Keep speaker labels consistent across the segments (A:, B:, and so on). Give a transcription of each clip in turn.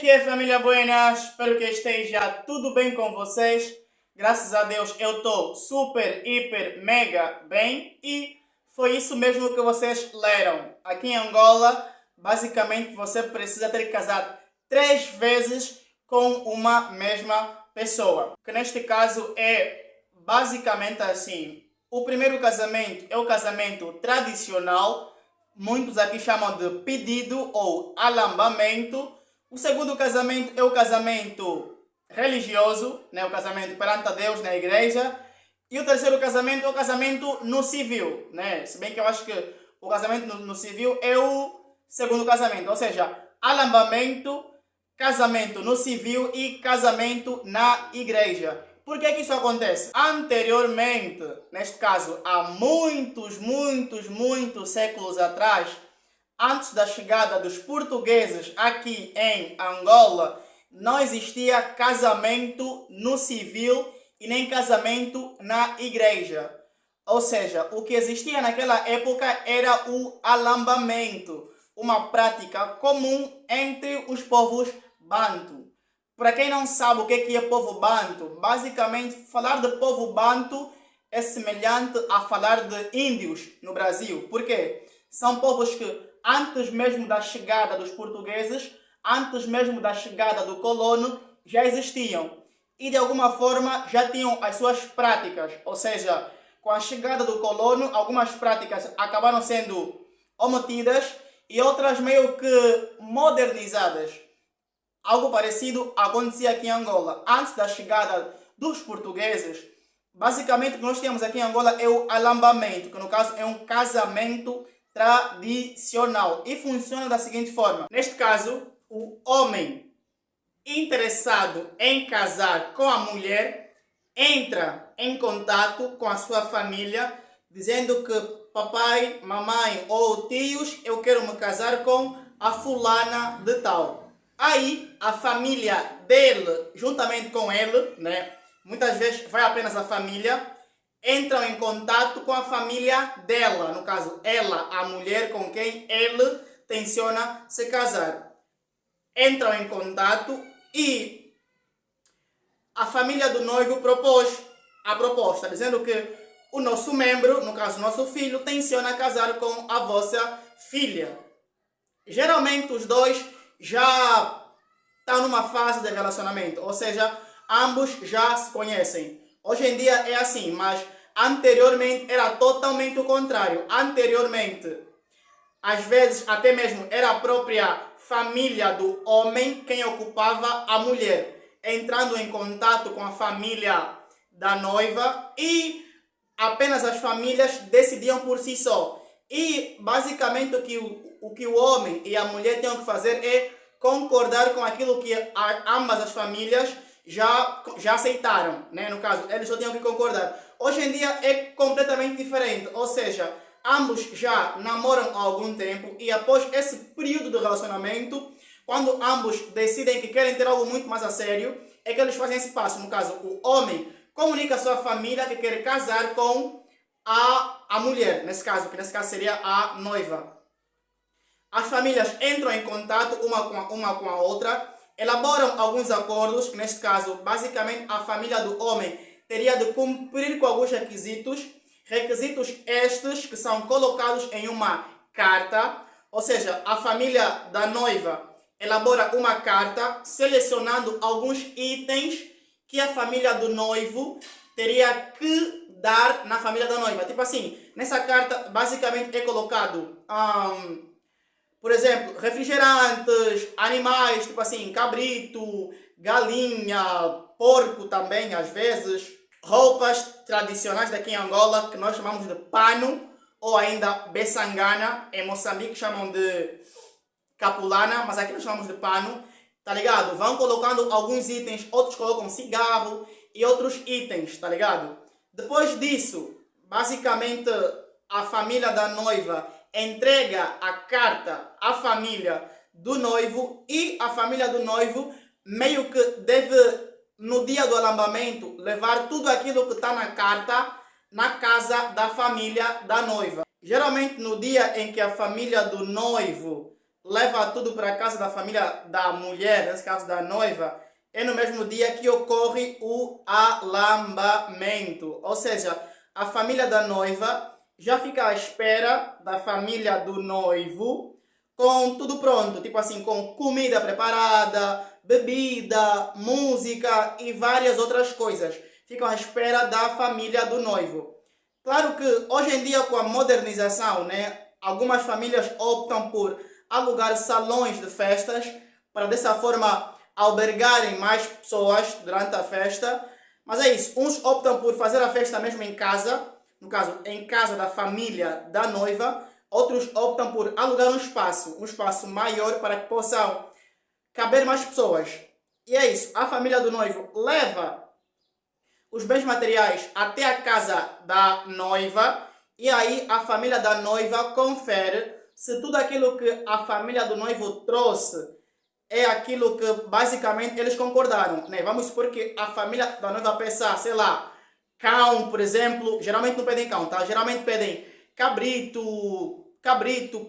A: que é, família Buenas? Espero que esteja tudo bem com vocês. Graças a Deus eu estou super, hiper, mega bem. E foi isso mesmo que vocês leram. Aqui em Angola, basicamente você precisa ter casado 3 vezes com uma mesma pessoa. Que neste caso é basicamente assim. O primeiro casamento é o casamento tradicional. Muitos aqui chamam de pedido ou alambamento. O segundo casamento é o casamento religioso, né? O casamento perante a Deus na igreja. E o terceiro casamento é o casamento no civil, né? Se bem que eu acho que o casamento no civil é o segundo casamento. Ou seja, alambamento, casamento no civil e casamento na igreja. Por que isso acontece? Anteriormente, neste caso, há muitos séculos atrás, antes da chegada dos portugueses aqui em Angola, não existia casamento no civil e nem casamento na igreja. Ou seja, o que existia naquela época era o alambamento, uma prática comum entre os povos banto. Para quem não sabe o que é povo banto, basicamente falar de povo banto é semelhante a falar de índios no Brasil. Por quê? São povos que antes mesmo da chegada dos portugueses, antes mesmo da chegada do colono, já existiam. E de alguma forma já tinham as suas práticas. Ou seja, com a chegada do colono, algumas práticas acabaram sendo omitidas e outras meio que modernizadas. Algo parecido acontecia aqui em Angola. Antes da chegada dos portugueses, basicamente o que nós temos aqui em Angola é o alambamento, que no caso é um casamento tradicional. E funciona da seguinte forma. Neste caso, o homem interessado em casar com a mulher entra em contato com a sua família, dizendo que papai, mamãe ou tios, eu quero me casar com a fulana de tal. Aí, a família dele, juntamente com ele, né? Muitas vezes vai apenas a família, entram em contato com a família dela. No caso, ela, a mulher com quem ele tenciona se casar. Entram em contato e a família do noivo propôs a proposta, dizendo que o nosso membro, no caso, o nosso filho, tenciona casar com a vossa filha. Geralmente, os dois já estão numa fase de relacionamento, ou seja, ambos já se conhecem. Hoje em dia é assim, mas anteriormente era totalmente o contrário. Anteriormente, às vezes até mesmo era a própria família do homem quem ocupava a mulher, entrando em contato com a família da noiva e apenas as famílias decidiam por si só. E basicamente o que o homem e a mulher tinham que fazer é concordar com aquilo que ambas as famílias já aceitaram, né? No caso, eles só tinham que concordar. Hoje em dia é completamente diferente, ou seja, ambos já namoram há algum tempo e após esse período de relacionamento, quando ambos decidem que querem ter algo muito mais a sério, é que eles fazem esse passo. No caso, o homem comunica à sua família que quer casar com a mulher, nesse caso, que nesse caso seria a noiva. As famílias entram em contato uma com a outra, elaboram alguns acordos, que neste caso, basicamente, a família do homem teria de cumprir com alguns requisitos estes que são colocados em uma carta, ou seja, a família da noiva elabora uma carta selecionando alguns itens que a família do noivo teria que dar na família da noiva. Tipo assim, nessa carta basicamente é colocado, por exemplo, refrigerantes, animais, tipo assim, cabrito, galinha, porco também às vezes, roupas tradicionais daqui em Angola que nós chamamos de pano ou ainda beçangana. Em Moçambique chamam de capulana, mas aqui nós chamamos de pano, tá ligado? Vão colocando alguns itens, outros colocam cigarro e outros itens, tá ligado? Depois disso, basicamente a família da noiva entrega a carta à família do noivo e a família do noivo meio que deve, no dia do alambamento, levar tudo aquilo que está na carta na casa da família da noiva. Geralmente no dia em que a família do noivo leva tudo para a casa da família da mulher, nesse caso da noiva, é no mesmo dia que ocorre o alambamento. Ou seja, a família da noiva já fica à espera da família do noivo com tudo pronto, tipo assim, com comida preparada, bebida, música e várias outras coisas. Ficam à espera da família do noivo. Claro que hoje em dia, com a modernização, né, algumas famílias optam por alugar salões de festas para dessa forma albergarem mais pessoas durante a festa. Mas é isso, uns optam por fazer a festa mesmo em casa, no caso, em casa da família da noiva, outros optam por alugar um espaço maior para que possam caber mais pessoas. E é isso, a família do noivo leva os bens materiais até a casa da noiva e aí a família da noiva confere se tudo aquilo que a família do noivo trouxe é aquilo que basicamente eles concordaram, né? Vamos supor que a família da noiva peça, sei lá, cão, por exemplo. Geralmente não pedem cão, tá? Geralmente pedem cabrito,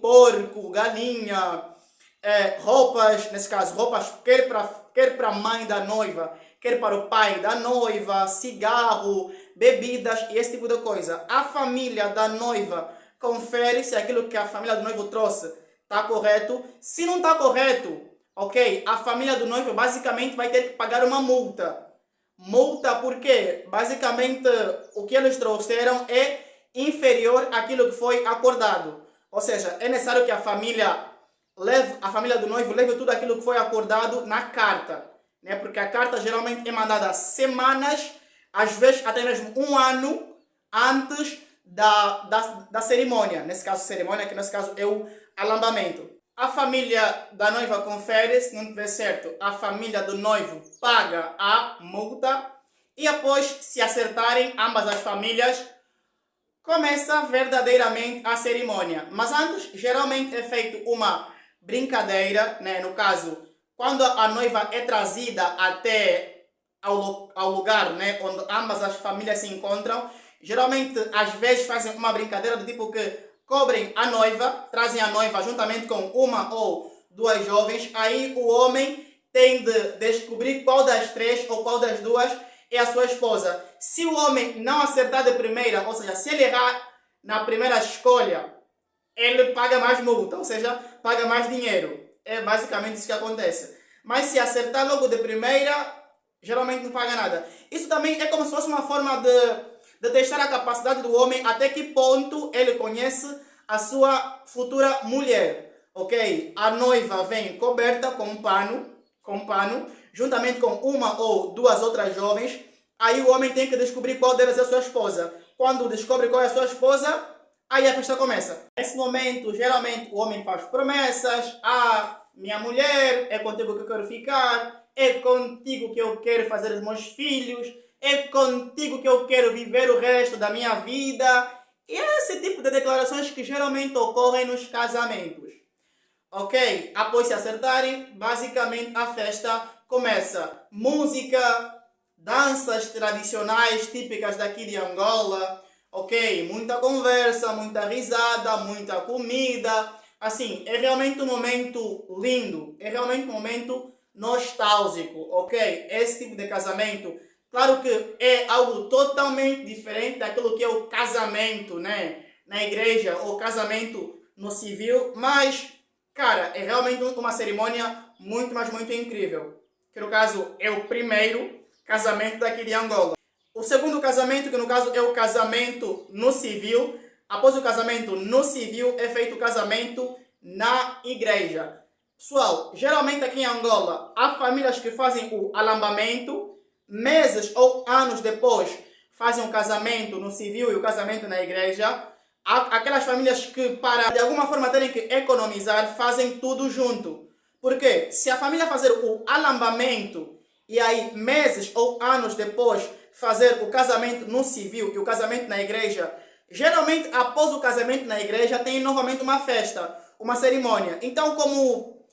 A: porco, galinha, roupas, nesse caso, roupas quer para a mãe da noiva, quer para o pai da noiva, cigarro, bebidas e esse tipo de coisa. A família da noiva confere se aquilo que a família do noivo trouxe está correto. Se não está correto, ok, a família do noivo basicamente vai ter que pagar uma multa. Multa porque basicamente o que eles trouxeram é inferior àquilo que foi acordado. Ou seja, é necessário que a família do noivo leve tudo aquilo que foi acordado na carta, né? Porque a carta geralmente é mandada semanas, às vezes até mesmo um ano antes da cerimônia. Nesse caso, cerimônia, que nesse caso é o alambamento. A família da noiva confere, se não tiver certo, a família do noivo paga a multa e após se acertarem ambas as famílias, começa verdadeiramente a cerimônia. Mas antes, geralmente é feito uma brincadeira, né? No caso, quando a noiva é trazida até ao lugar, né, onde ambas as famílias se encontram, geralmente, às vezes, fazem uma brincadeira do tipo que cobrem a noiva, trazem a noiva juntamente com uma ou duas jovens, aí o homem tem de descobrir qual das três ou qual das duas é a sua esposa. Se o homem não acertar de primeira, ou seja, se ele errar na primeira escolha, ele paga mais multa, ou seja, paga mais dinheiro. É basicamente isso que acontece. Mas se acertar logo de primeira, geralmente não paga nada. Isso também é como se fosse uma forma de testar a capacidade do homem, até que ponto ele conhece a sua futura mulher. Ok? A noiva vem coberta com um pano, juntamente com uma ou duas outras jovens. Aí o homem tem que descobrir qual delas é a sua esposa. Quando descobre qual é a sua esposa, aí a festa começa. Nesse momento, geralmente, o homem faz promessas. Ah, minha mulher, é contigo que eu quero ficar. É contigo que eu quero fazer os meus filhos. É contigo que eu quero viver o resto da minha vida. E é esse tipo de declarações que geralmente ocorrem nos casamentos. Ok? Após se acertarem, basicamente a festa começa. Música, danças tradicionais típicas daqui de Angola. Ok? Muita conversa, muita risada, muita comida. Assim, é realmente um momento lindo. É realmente um momento nostálgico. Ok? Esse tipo de casamento, claro que é algo totalmente diferente daquilo que é o casamento, né, na igreja ou casamento no civil, mas, cara, é realmente uma cerimônia muito, mas muito incrível. Que no caso é o primeiro casamento daqui de Angola. O segundo casamento, que no caso é o casamento no civil, após o casamento no civil é feito o casamento na igreja. Pessoal, geralmente aqui em Angola há famílias que fazem o alambamento, meses ou anos depois fazem o casamento no civil e o casamento na igreja. Há aquelas famílias que, para de alguma forma terem que economizar, fazem tudo junto. Porque se a família fazer o alambamento e aí meses ou anos depois fazer o casamento no civil e o casamento na igreja, geralmente após o casamento na igreja tem novamente uma festa, uma cerimônia. Então, como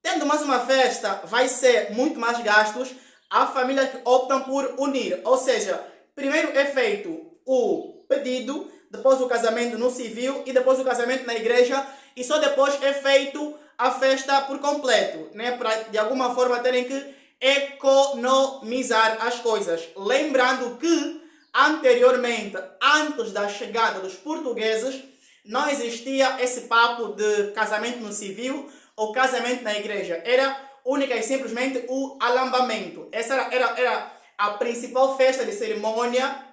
A: tendo mais uma festa vai ser muito mais gastos, há famílias que optam por unir. Ou seja, primeiro é feito o pedido, depois o casamento no civil e depois o casamento na igreja e só depois é feito a festa por completo, né? Para de alguma forma terem que economizar as coisas. Lembrando que anteriormente, antes da chegada dos portugueses, não existia esse papo de casamento no civil ou casamento na igreja. Era única e simplesmente o alambamento. Essa era a principal festa de cerimônia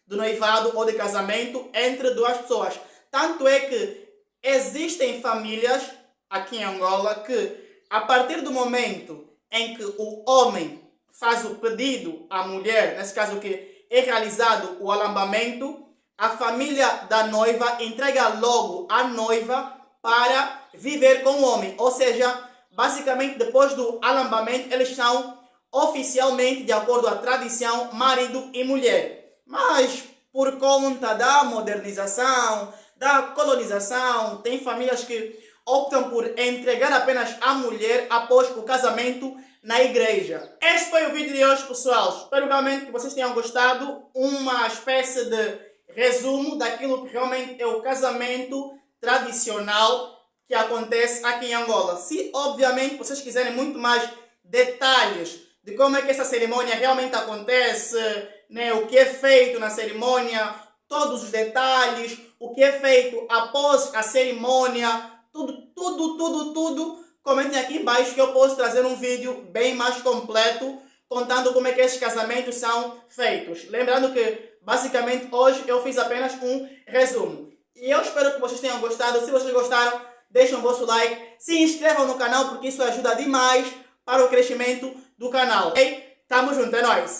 A: do noivado ou de casamento entre duas pessoas. Tanto é que existem famílias aqui em Angola que, a partir do momento em que o homem faz o pedido à mulher, nesse caso que é realizado o alambamento, a família da noiva entrega logo a noiva para viver com o homem. Ou seja, basicamente depois do alambamento eles são oficialmente, de acordo à tradição, marido e mulher. Mas por conta da modernização, da colonização, tem famílias que optam por entregar apenas a mulher após o casamento na igreja. Este foi o vídeo de hoje, pessoal. Espero realmente que vocês tenham gostado. Uma espécie de resumo daquilo que realmente é o casamento tradicional que acontece aqui em Angola. Se, obviamente, vocês quiserem muito mais detalhes de como é que essa cerimônia realmente acontece, né, o que é feito na cerimônia, todos os detalhes, o que é feito após a cerimônia, tudo, comentem aqui embaixo que eu posso trazer um vídeo bem mais completo contando como é que esses casamentos são feitos. Lembrando que, basicamente, hoje eu fiz apenas um resumo. E eu espero que vocês tenham gostado. Se vocês gostaram, deixem o vosso like, se inscrevam no canal porque isso ajuda demais para o crescimento do canal. Ok? Tamo junto, é nóis!